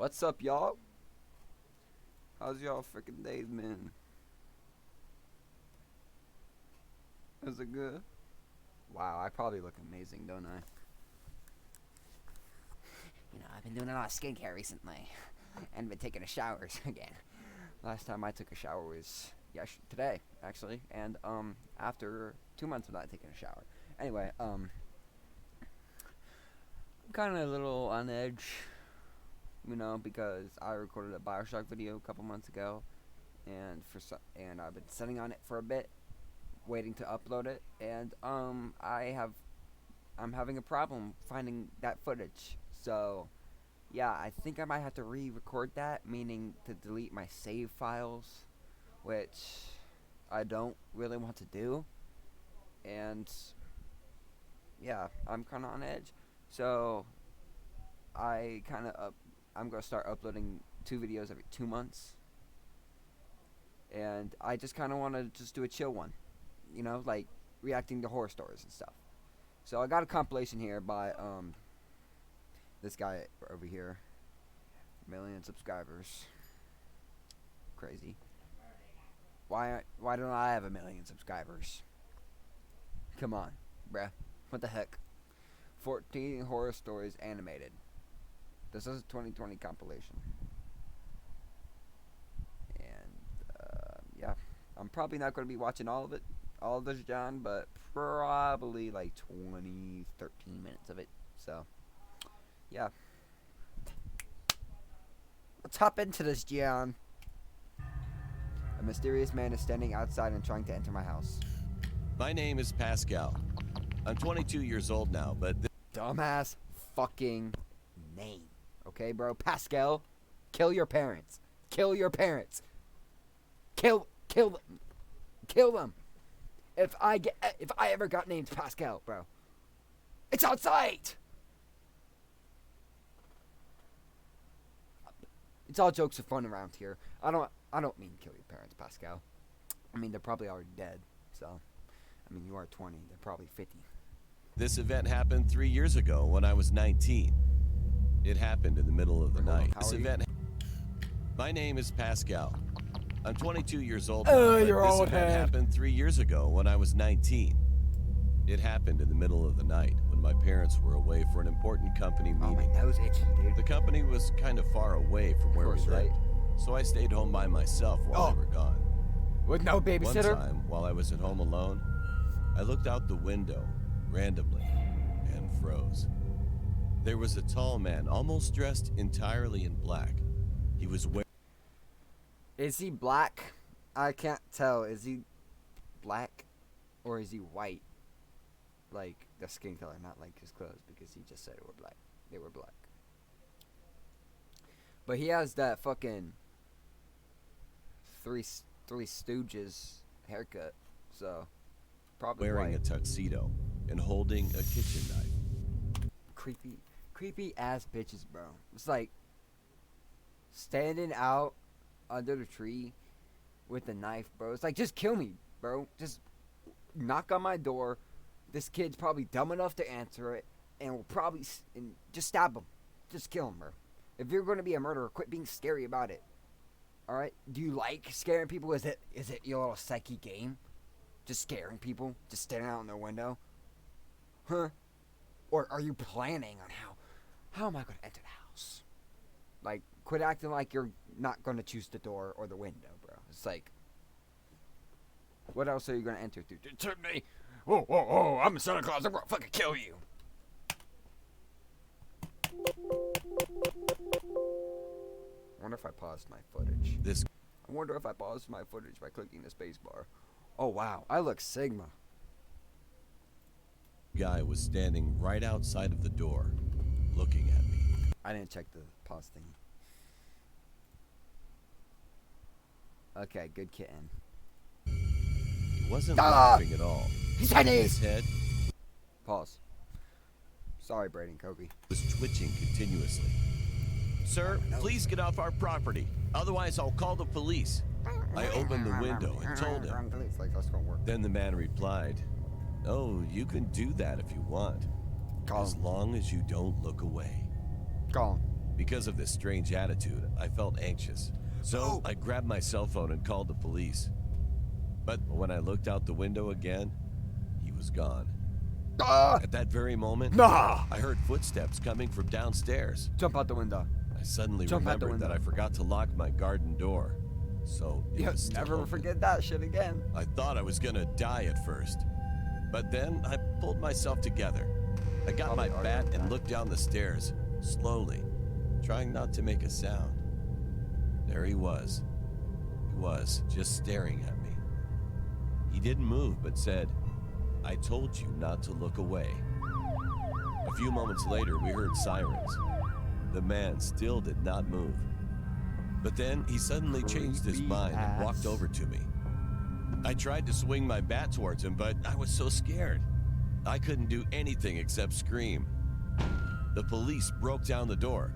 What's up, y'all? How's y'all freaking days, man? Is it good? Wow, I probably look amazing, don't I? You know, I've been doing a lot of skincare recently, and been taking showers again. Last time I took a shower was today, actually, and after 2 months of not taking a shower. Anyway, I'm kind of a little on edge, you know, because I recorded a Bioshock video a couple months ago, and I've been sitting on it for a bit, waiting to upload it, and I'm having a problem finding that footage. So, yeah, I think I might have to re-record that, meaning to delete my save files, which I don't really want to do. And yeah, I'm kind of on edge. So I'm gonna start uploading 2 videos every 2 months. And I just kind of want to just do a chill one, you know, like reacting to horror stories and stuff. So I got a compilation here by this guy over here, 1,000,000 subscribers. Crazy. Why don't I have 1,000,000 subscribers? Come on, bruh. What the heck? 14 horror stories animated. This is a 2020 compilation. And yeah, I'm probably not going to be watching all of this, John, but probably like 13 minutes of it. So, yeah. Let's hop into this, John. A mysterious man is standing outside and trying to enter my house. My name is Pascal. I'm 22 years old now, but Dumbass fucking name. Okay, bro? Pascal, kill your parents. Kill your parents. Kill them. If I ever got named Pascal, bro. It's outside. It's all jokes of fun around here. I don't mean kill your parents, Pascal. I mean, they're probably already dead. So, I mean, you are 20. They're probably 50. this event happened 3 years ago when I was 19. It happened in the middle of the night. How are you? My name is Pascal. I'm 22 years old Oh, now, but you're this old event head. happened 3 years ago when I was 19. It happened in the middle of the night when my parents were away for an important company Oh, my meeting. nose itching, dude. The company was kind of far away from where we course, lived, right? so I stayed home by myself while they were gone. With no One babysitter? time, while I was at home alone, I looked out the window randomly and froze. There was a tall man, almost dressed entirely in black. He was wearing Is he black? I can't tell. Is he black or is he white? Like the skin color, not like his clothes, because he just said it were black. They were black. But he has that fucking Three Stooges haircut, so probably wearing a white. tuxedo and holding a kitchen knife. Creepy ass bitches, bro. It's like standing out under the tree with a knife, bro. It's like, just kill me, bro. Just knock on my door. This kid's probably dumb enough to answer it, and will probably just stab him. Just kill him, bro. If you're going to be a murderer, quit being scary about it. All right? Do you like scaring people? Is it your little psyche game? Just scaring people? Just standing out in their window? Huh? Or are you planning on how am I going to enter the house? Like, quit acting like you're not going to choose the door or the window, bro. It's like, what else are you going to enter through? Turn me. Oh, I'm Santa Claus. I'm going to fucking kill you. I wonder if I paused my footage. I wonder if I paused my footage by clicking the space bar. Oh, wow. I look Sigma. Guy was standing right outside of the door, looking at me. I didn't check the pause thing. Okay, good kitten. He wasn't Ah! laughing at all. He's His Chinese! head Pause. Sorry, Braden Kobe. was twitching continuously. Sir, please get off our property. Otherwise, I'll call the police. I opened the window and told him. It's like, that's gonna work. Then the man replied, "Oh, you can do that if you want, Call as him. long as you don't look away." Call him. Because of this strange attitude, I felt anxious. So I grabbed my cell phone and called the police. But when I looked out the window again, he was gone. At that very moment, Nah! I heard footsteps coming from downstairs. Jump out the window. I suddenly Jump out the remembered that I window. forgot to lock my garden door. So it Yeah, was still never open. forget that shit again. I thought I was gonna die at first. But then I pulled myself together. I got my Probably bat already and died. looked down the stairs, slowly, trying not to make a sound. There he was. He was just staring at me. He didn't move, but said, "I told you not to look away." A few moments later, we heard sirens. The man still did not move. But then he suddenly changed his mind and walked over to me. I tried to swing my bat towards him, but I was so scared. I couldn't do anything except scream. The police broke down the door.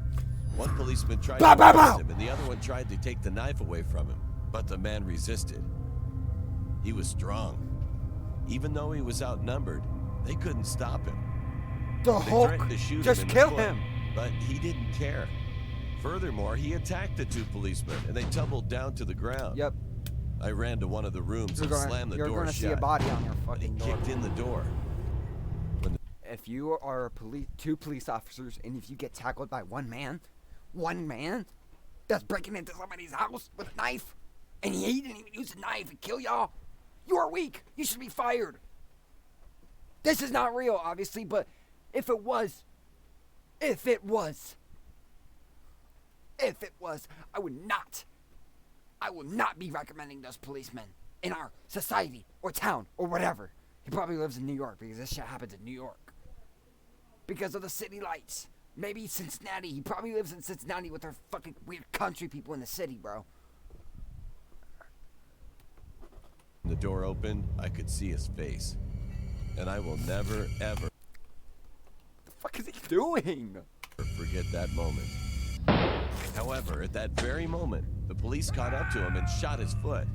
One policeman tried to arrest him, and the other one tried to take the knife away from him, but the man resisted. He was strong. Even though he was outnumbered, they couldn't stop him. The They Hulk! threatened to shoot Just him in kill the foot, him! but he didn't care. Furthermore, he attacked the two policemen, and they tumbled down to the ground. Yep. I ran to one of the rooms and slammed the You're door gonna shut. see a body on your But he fucking door. kicked in the door. If you are two police officers, and if you get tackled by one man that's breaking into somebody's house with a knife, and he didn't even use a knife and kill y'all, you are weak. You should be fired. This is not real, obviously, but if it was, I will not be recommending those policemen in our society or town or whatever. He probably lives in New York because this shit happens in New York. Because of the city lights. Maybe Cincinnati. He probably lives in Cincinnati with their fucking weird country people in the city, bro. When the door opened, I could see his face. And I will never, ever What the fuck is he doing? forget that moment. However, at that very moment, the police caught up to him and shot his foot.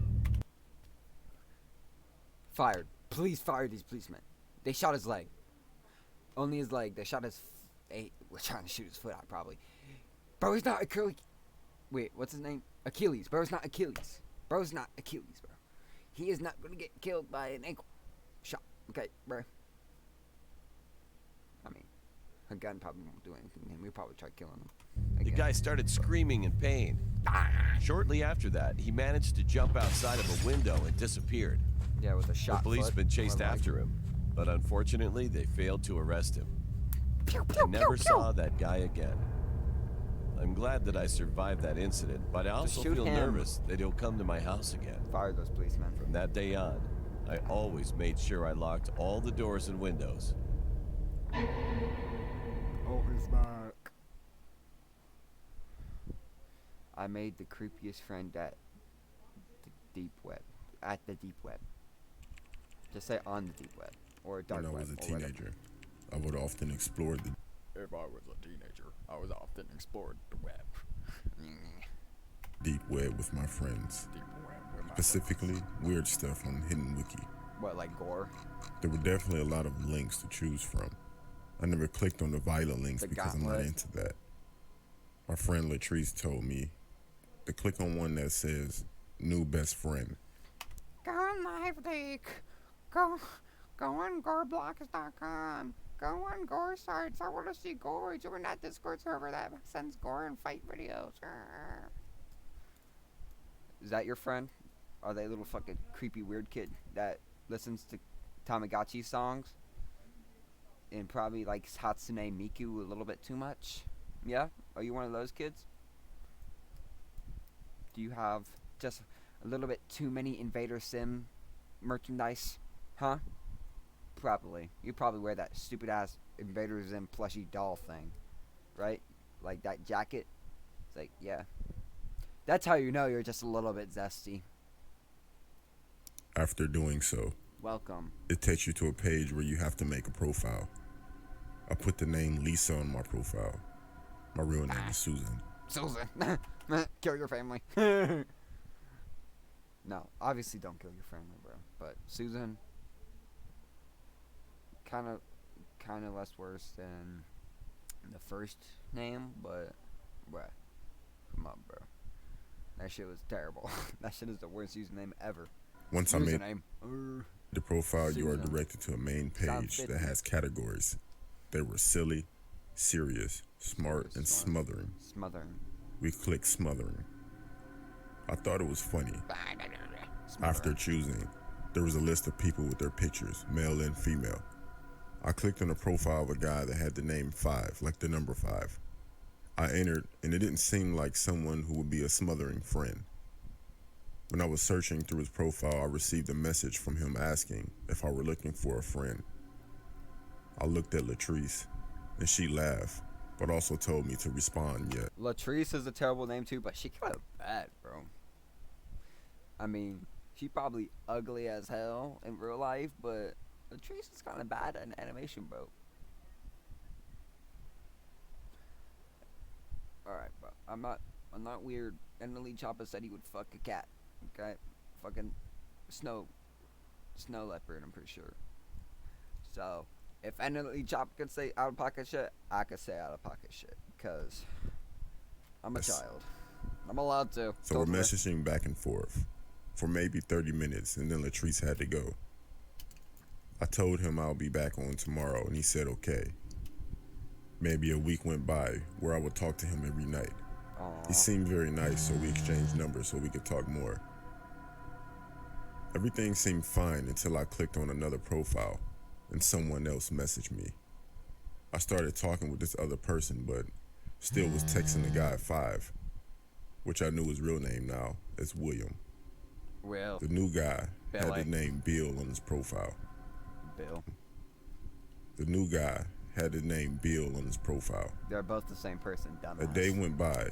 Fired. Police fired these policemen. They shot his leg. Only his leg. They shot his... They were trying to shoot his foot out, probably. Bro, he's not Achilles. Wait, what's his name? Achilles. Bro's not Achilles. Bro's not Achilles, bro. He is not going to get killed by an ankle shot. Okay, bro. I mean, a gun probably won't do anything to him. We'll probably try killing him. The Again. guy started screaming in pain. Shortly after that, he managed to jump outside of a window and disappeared. Yeah, with a The shot policemen foot. chased Or leg. after him, but unfortunately, they failed to arrest him. Pew, I pew, never pew, saw that guy again. I'm glad that I survived that incident, but I also shoot feel him. nervous that he'll come to my house again. pew. Fire those policemen. From that day on, I always made sure I locked all the doors and windows. Oh, he's back. I made the creepiest friend at the deep web. At the deep web. Just say on the deep web. Or dark web. When I was a or whatever. teenager, I would often explore the If I was a teenager, I was often explored the web. deep web with my friends. Deep web with my Specifically, weird stuff on Hidden Wiki. What, like gore? There were definitely a lot of links to choose from. I never clicked on the violent links The because I'm not gauntlet. into that. My friend Latrice told me to click on one that says new best friend. Go on Live Leak. Go on goreblocks.com. Go on gore sites. I want to see gore. Join that Discord server that sends gore and fight videos. Is that your friend? Are they a little fucking creepy weird kid that listens to Tamagotchi songs? And probably likes Hatsune Miku a little bit too much? Yeah? Are you one of those kids? Do you have just a little bit too many Invader Sim merchandise? Huh? Probably. You probably wear that stupid ass Invader Sim plushy doll thing. Right? Like that jacket. It's like, yeah. That's how you know you're just a little bit zesty. After doing so, Welcome. it takes you to a page where you have to make a profile. I put the name Lisa on my profile. My real name is Susan. Susan. Kill your family. No, obviously don't kill your family, bro. But Susan, kind of less worse than the first name, but What? Come on, bro. That shit was terrible. That shit is the worst username ever. Once I made Username. the profile, you are Susan. directed to a main Sound page that 50. has categories. They were silly, serious, smart, and smothering. Smothering. We clicked smothering. I thought it was funny. After choosing, there was a list of people with their pictures, male and female. I clicked on a profile of a guy that had the name 5, like the number 5. I entered, and it didn't seem like someone who would be a smothering friend. When I was searching through his profile, I received a message from him asking if I were looking for a friend. I looked at Latrice, and she laughed, but also told me to respond yet. Latrice is a terrible name too, but she kind of bad, bro. I mean, she probably ugly as hell in real life, but Latrice is kind of bad in animation, bro. Alright, bro. I'm not weird. Emily Choppa said he would fuck a cat. Okay? Fucking snow leopard, I'm pretty sure. So, if Emily Choppa could say out of pocket shit, I could say out of pocket shit. Because I'm a child. I'm allowed to. So we're messaging back and forth for maybe 30 minutes, and then Latrice had to go. I told him I'll be back on tomorrow, and he said okay. Maybe a week went by where I would talk to him every night. Aww. He seemed very nice, so we exchanged numbers so we could talk more. Everything seemed fine until I clicked on another profile and someone else messaged me. I started talking with this other person, but still was texting the guy 5, which I knew his real name now as William. Well, The new guy had Billy. the name Bill on his profile. Bill. The new guy had the name Bill on his profile. They're both the same person, dumbass. A day went by,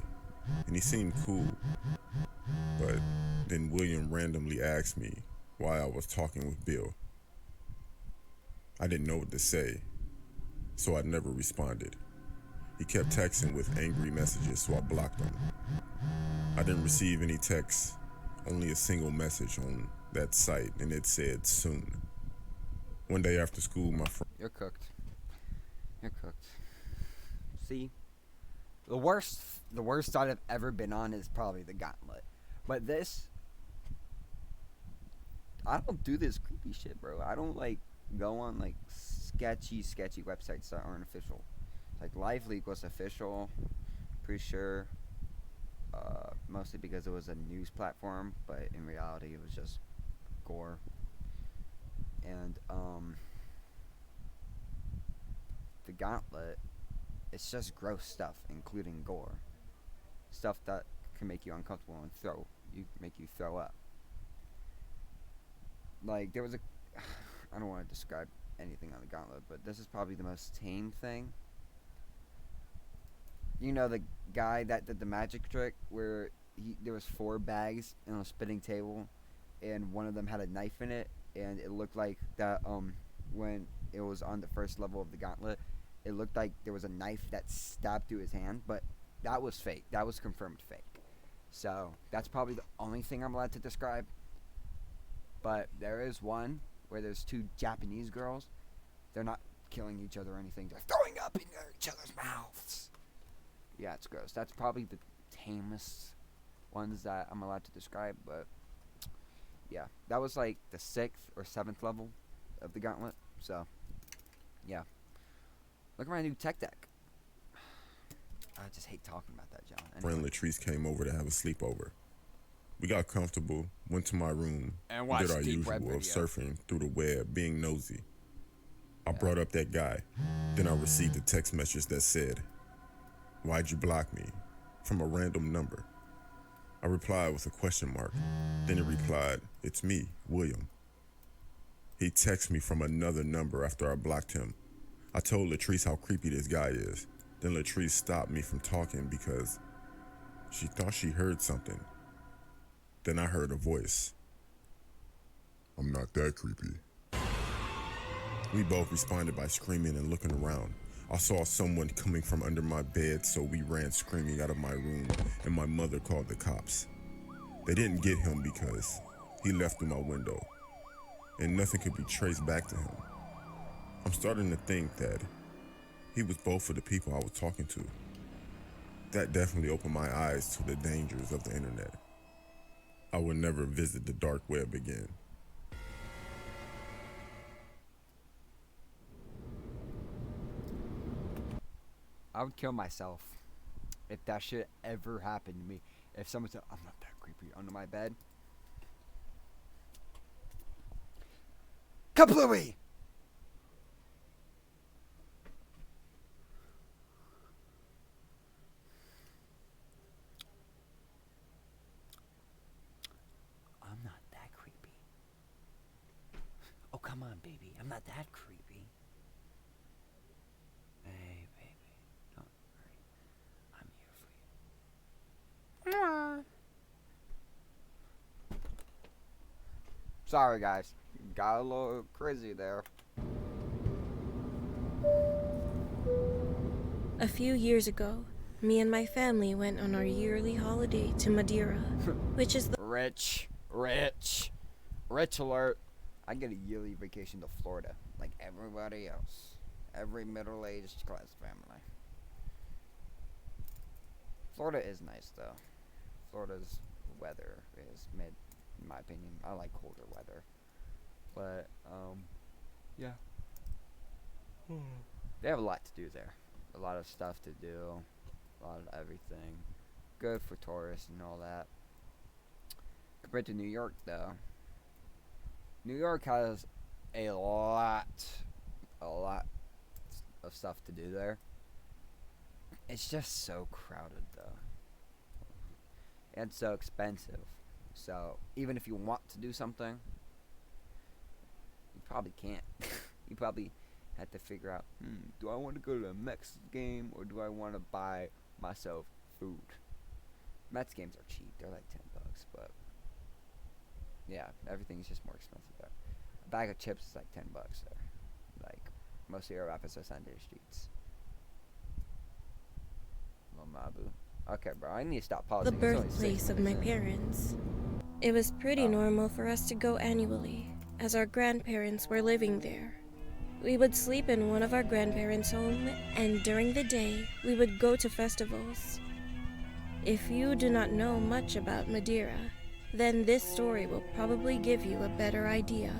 and he seemed cool. But then William randomly asked me why I was talking with Bill. I didn't know what to say, so I never responded. He kept texting with angry messages, so I blocked him. I didn't receive any texts, only a single message on that site, and it said soon. One day after school, my friend... You're cooked. You're cooked. See? The worst site I've ever been on is probably the Gauntlet. But this... I don't do this creepy shit, bro. I don't, like, go on, like, sketchy websites that aren't official. Like, LiveLeak was official. Pretty sure. Mostly because it was a news platform. But in reality, it was just gore. And, the Gauntlet, it's just gross stuff, including gore. Stuff that can make you uncomfortable and make you throw up. Like, there was a... I don't want to describe anything on the Gauntlet, but this is probably the most tame thing. You know the guy that did the magic trick where there was 4 bags on a spinning table, and one of them had a knife in it, and it looked like that when it was on the first level of the Gauntlet, it looked like there was a knife that stabbed through his hand, but that was fake. That was confirmed fake. So that's probably the only thing I'm allowed to describe. But there is one where there's 2 Japanese girls. They're not killing each other or anything. They're throwing up in each other's mouths. Yeah, it's gross. That's probably the tamest ones that I'm allowed to describe. But yeah, that was like the 6th or 7th level of the Gauntlet. So yeah, look at my new tech deck. I just hate talking about that, John. Friend Latrice came over to have a sleepover. We got comfortable, went to my room, And did our deep web usual of video. surfing through the web, being nosy. I brought up that guy. Then I received a text message that said, "Why'd you block me?" from a random number. I replied with a question mark. Then he replied, "It's me, William." He texted me from another number after I blocked him. I told Latrice how creepy this guy is. Then Latrice stopped me from talking because she thought she heard something. Then I heard a voice. "I'm not that creepy." We both responded by screaming and looking around. I saw someone coming from under my bed, so we ran screaming out of my room, and my mother called the cops. They didn't get him because he left through my window, and nothing could be traced back to him. I'm starting to think that he was both of the people I was talking to. That definitely opened my eyes to the dangers of the internet. I would never visit the dark web again. I would kill myself if that shit ever happened to me. If someone said, I'm not that creepy under my bed. Kaplooey! I'm not that creepy. Oh, come on, baby. I'm not that creepy. Hey, baby. Don't worry. I'm here for you. Mwah. Sorry, guys. Got a little crazy there. A few years ago, me and my family went on our yearly holiday to Madeira, which is the Rich alert. I get a yearly vacation to Florida, like everybody else. Every middle-aged class family. Florida is nice, though. Florida's weather is mid, in my opinion. I like colder weather. But, yeah. They have a lot to do there. A lot of stuff to do. A lot of everything. Good for tourists and all that. Compared to New York, though. New York has a lot of stuff to do there. It's just so crowded, though. And so expensive. So, even if you want to do something, you probably can't. You probably have to figure out, do I want to go to a Mets game or do I want to buy myself food? Mets games are cheap. They're like $10, but yeah, everything's just more expensive there. A bag of chips is like $10 there. Like, most of your rappers are Sunday streets. Little Mabu. Okay, bro, I need to stop pausing. It's only 6 birthplace of my minutes in. parents. It was pretty normal for us to go annually, as our grandparents were living there. We would sleep in one of our grandparents' home, and during the day, we would go to festivals. If you do not know much about Madeira, then this story will probably give you a better idea.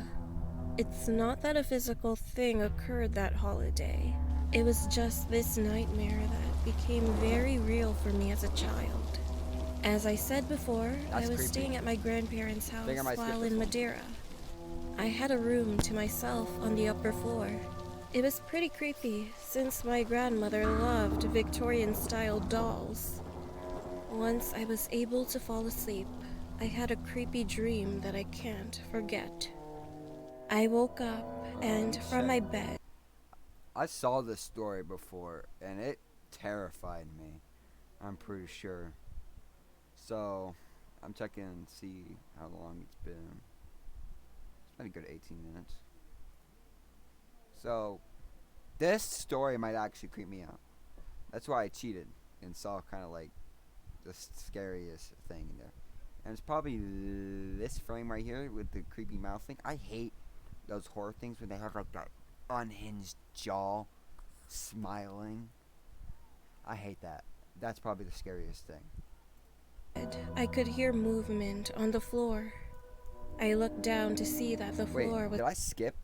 It's not that a physical thing occurred that holiday. It was just this nightmare that became very real for me as a child. As I said before, That's I was creepy. staying at my grandparents' house Think I might skip while this in one. Madeira. I had a room to myself on the upper floor. It was pretty creepy since my grandmother loved Victorian-style dolls. Once I was able to fall asleep, I had a creepy dream that I can't forget. I woke up and from my bed, I saw this story before, and it terrified me. I'm pretty sure. So, I'm checking and see how long it's been. It's been a good 18 minutes. So, this story might actually creep me out. That's why I cheated and saw kind of like the scariest thing in there. And it's probably this frame right here with the creepy mouth thing. I hate those horror things when they have like that unhinged jaw smiling. I hate that. That's probably the scariest thing. I could hear movement on the floor. I looked down to see that the Wait, floor was did I skip?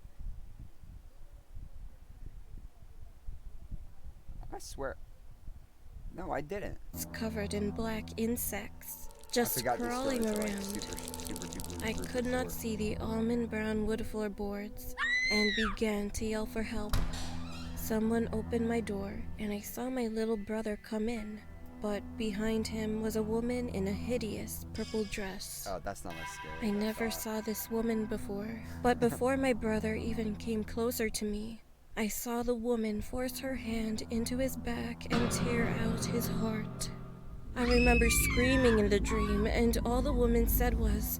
I swear. No, I didn't. covered in black insects, I just forgot this story, crawling so, like, around. super I could not see the almond brown wood floorboards and began to yell for help. Someone opened my door and I saw my little brother come in, but behind him was a woman in a hideous purple dress. Oh, that's not as scary. I as never thought. saw this woman before, but before my brother even came closer to me, I saw the woman force her hand into his back and tear out his heart. I remember screaming in the dream, and all the woman said was,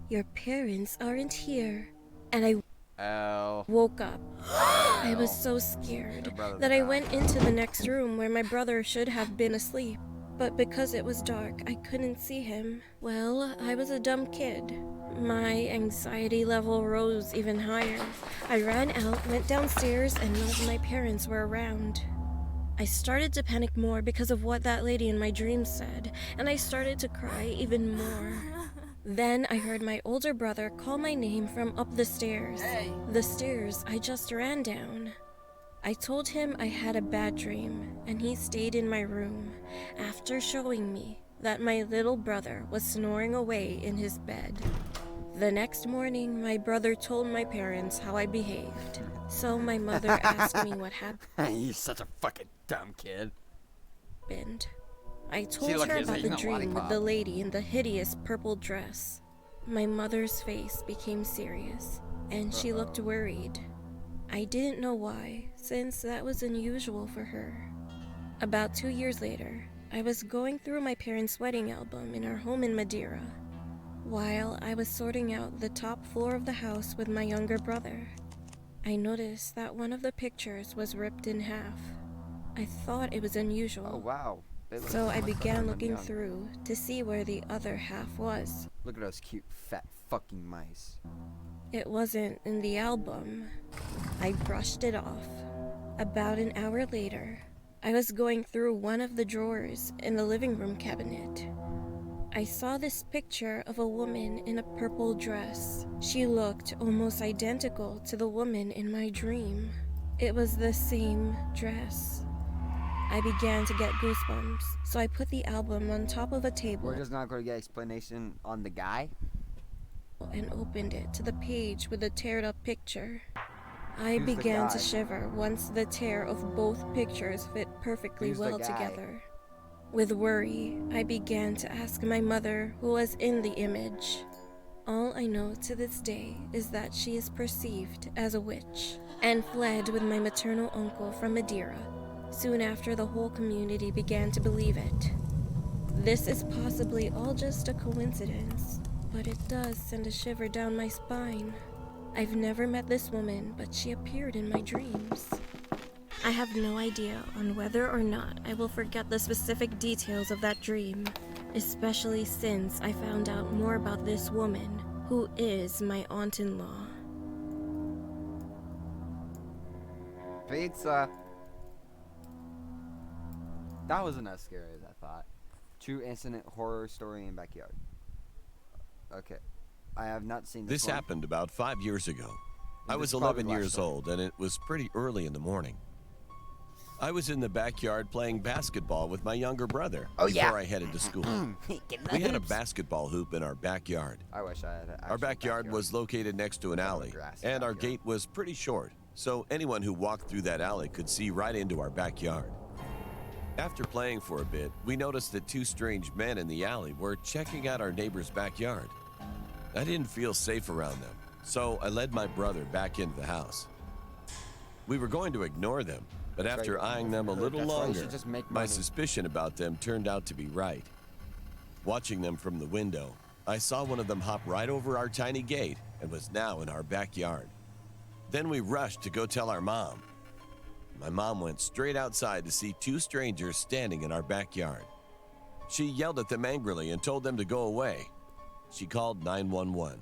"Your parents aren't here." And I L. woke up. I was so scared that I went into the next room where my brother should have been asleep. But because it was dark, I couldn't see him. Well, I was a dumb kid. My anxiety level rose even higher. I ran out, went downstairs, and none of my parents were around. I started to panic more because of what that lady in my dreams said, and I started to cry even more. Then I heard my older brother call my name from up the stairs. The stairs I just ran down. I told him I had a bad dream, and he stayed in my room after showing me that my little brother was snoring away in his bed. The next morning, my brother told my parents how I behaved. So my mother asked me what You're such a fucking dumb kid. happened. I told look, her he's about eating the a dream with lollipop. the lady in the hideous purple dress. My mother's face became serious, and she looked worried. I didn't know why, since that was unusual for her. About 2 years later, I was going through my parents' wedding album in our home in Madeira, while I was sorting out the top floor of the house with my younger brother. I noticed that one of the pictures was ripped in half. I thought it was unusual. Oh wow. They look So I much better began when looking young. through to see where the other half was. Look at those cute fat fucking mice. It wasn't in the album. I brushed it off. About an hour later, I was going through one of the drawers in the living room cabinet. I saw this picture of a woman in a purple dress. She looked almost identical to the woman in my dream. It was the same dress. I began to get goosebumps, so I put the album on top of a table We're just not going to get explanation on the guy. and opened it to the page with the teared up picture. I Who's the began to guy? shiver once the tear of both pictures fit perfectly Who's the well guy? together. With worry, I began to ask my mother who was in the image. All I know to this day is that she is perceived as a witch and fled with my maternal uncle from Madeira soon after the whole community began to believe it. This is possibly all just a coincidence, but it does send a shiver down my spine. I've never met this woman, but she appeared in my dreams. I have no idea on whether or not I will forget the specific details of that dream, especially since I found out more about this woman, who is my aunt-in-law. Pizza. That wasn't as scary as I thought. True incident horror story in backyard. Okay. I have not seen this This one. happened about 5 years ago. I This was is probably 11 the last years story. old, and it was pretty early in the morning. I was in the backyard playing basketball with my younger brother Oh, before yeah. I headed to school. Get We had a hoops. basketball hoop in our backyard. I wish I had. Our backyard was located next to an Have a alley, grassy and our backyard. gate was pretty short, so anyone who walked through that alley could see right into our backyard. After playing for a bit, we noticed that two strange men in the alley were checking out our neighbor's backyard. I didn't feel safe around them, so I led my brother back into the house. We were going to ignore them, but That's after right. eyeing them a little That's why you longer, should just make my money. suspicion about them turned out to be right. Watching them from the window, I saw one of them hop right over our tiny gate and was now in our backyard. Then we rushed to go tell our mom. My mom went straight outside to see two strangers standing in our backyard. She yelled at them angrily and told them to go away. She called 911,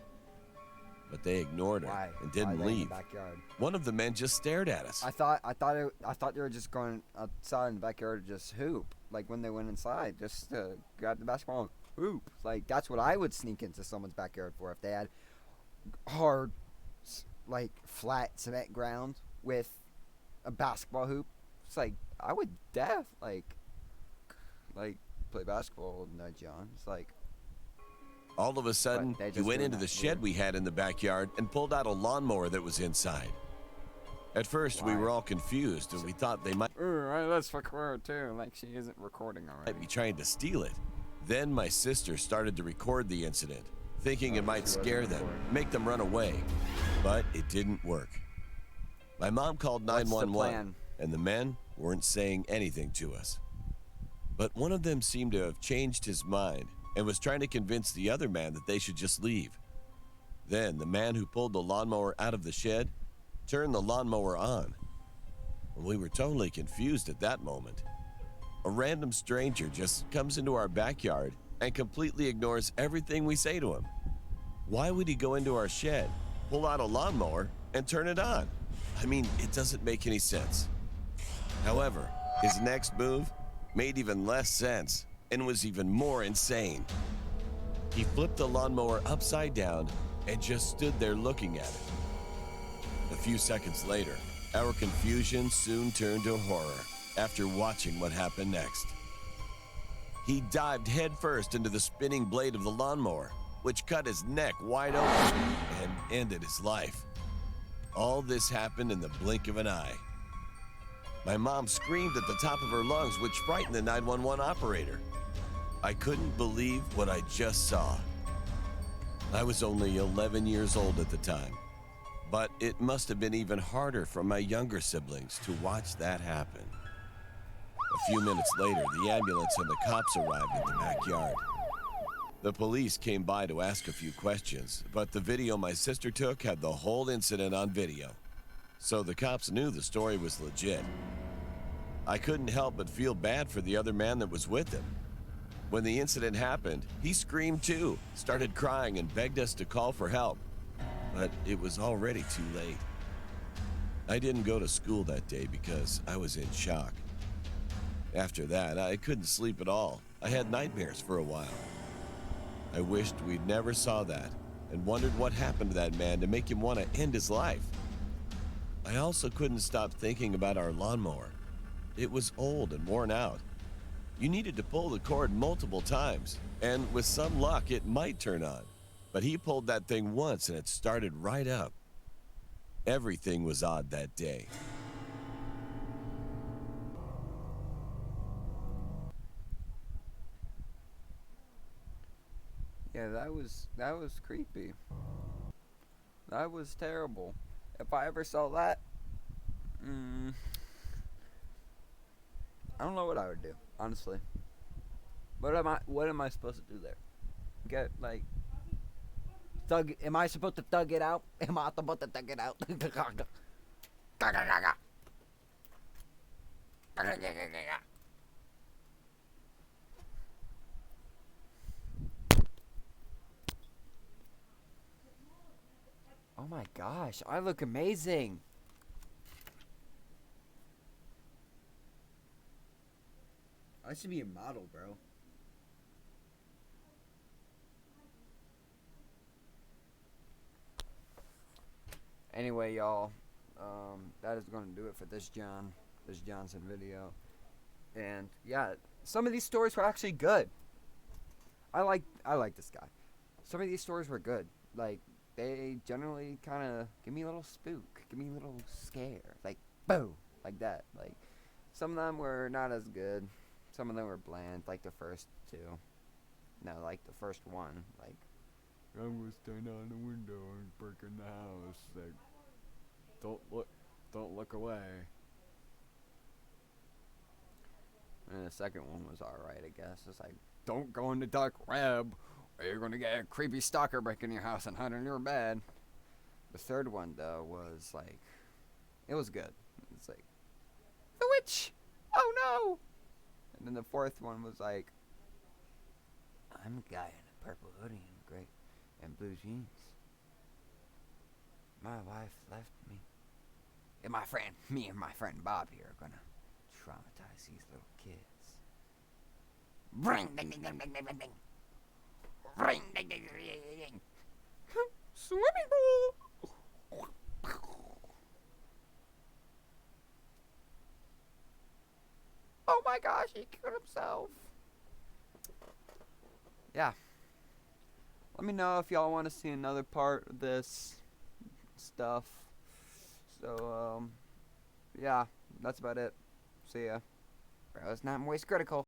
but they ignored her Why? and didn't Why they in the leave. backyard? One of the men just stared at us. I thought they were just going outside in the backyard to just hoop. Like when they went inside, just to grab the basketball and hoop. Like that's what I would sneak into someone's backyard for if they had hard, like flat cement ground with a basketball hoop. It's like I would like play basketball with Ned John. It's like All of a sudden, But they he just went doing into the that shed weird. we had in the backyard and pulled out a lawnmower that was inside. At first, we Why? were all confused and we thought they might Alright, let's record too, like she isn't recording already. be trying to steal it. Then my sister started to record the incident, thinking it might scare them, make them run away. But it didn't work. My mom called What's the 911, plan? and the men weren't saying anything to us. But one of them seemed to have changed his mind and was trying to convince the other man that they should just leave. Then the man who pulled the lawnmower out of the shed turned the lawnmower on. And we were totally confused at that moment. A random stranger just comes into our backyard and completely ignores everything we say to him. Why would he go into our shed, pull out a lawnmower, and turn it on? I mean, it doesn't make any sense. However, His next move made even less sense and was even more insane. He flipped the lawnmower upside down and just stood there looking at it. A few seconds later, our confusion soon turned to horror after watching what happened next. He dived headfirst into the spinning blade of the lawnmower, which cut his neck wide open and ended his life. All this happened in the blink of an eye. My mom screamed at the top of her lungs, which frightened the 911 operator. I couldn't believe what I just saw. I was only 11 years old at the time, but it must have been even harder for my younger siblings to watch that happen. A few minutes later, the ambulance and the cops arrived at the backyard. The police came by to ask a few questions, but the video my sister took had the whole incident on video. So the cops knew the story was legit. I couldn't help but feel bad for the other man that was with him. When the incident happened, he screamed too, started crying and begged us to call for help. But it was already too late. I didn't go to school that day because I was in shock. After that, I couldn't sleep at all. I had nightmares for a while. I wished we'd never saw that and wondered what happened to that man to make him want to end his life. I also couldn't stop thinking about our lawnmower. It was old and worn out. You needed to pull the cord multiple times, and with some luck, it might turn on. But he pulled that thing once and it started right up. Everything was odd that day. Yeah, that was creepy. That was terrible. If I ever saw that, I don't know what I would do, honestly. What am I supposed to do there? Get like thug? Am I supposed to thug it out? Am I supposed to thug it out? Oh my gosh, I look amazing. I should be a model, bro. Anyway, y'all, that is going to do it for this Johnson video. And yeah, some of these stories were actually good. I like this guy. Some of these stories were good. Like, they generally kind of give me a little spook, give me a little scare, like boo, like that. Like, some of them were not as good. Some of them were bland, like the first two. No, like the first one. Like, I'm gonna stand on the window and break in the house. Like, don't look away. And the second one was alright, I guess. It's like, don't go in the dark web, or you're gonna get a creepy stalker breaking your house and hiding in your bed. The third one, though, was like, it was good. It's like, the witch! Oh no! And then the fourth one was like, I'm a guy in a purple hoodie and gray and blue jeans. My wife left me. And me and my friend Bob here are gonna traumatize these little kids. Ring ding ding ding ding ding ding ding. Ring ding ding ding ding ding. Swimming pool. Oh my gosh, he killed himself. Yeah. Let me know if y'all want to see another part of this stuff. So, yeah, that's about it. See ya. Bro, it's not moist critical.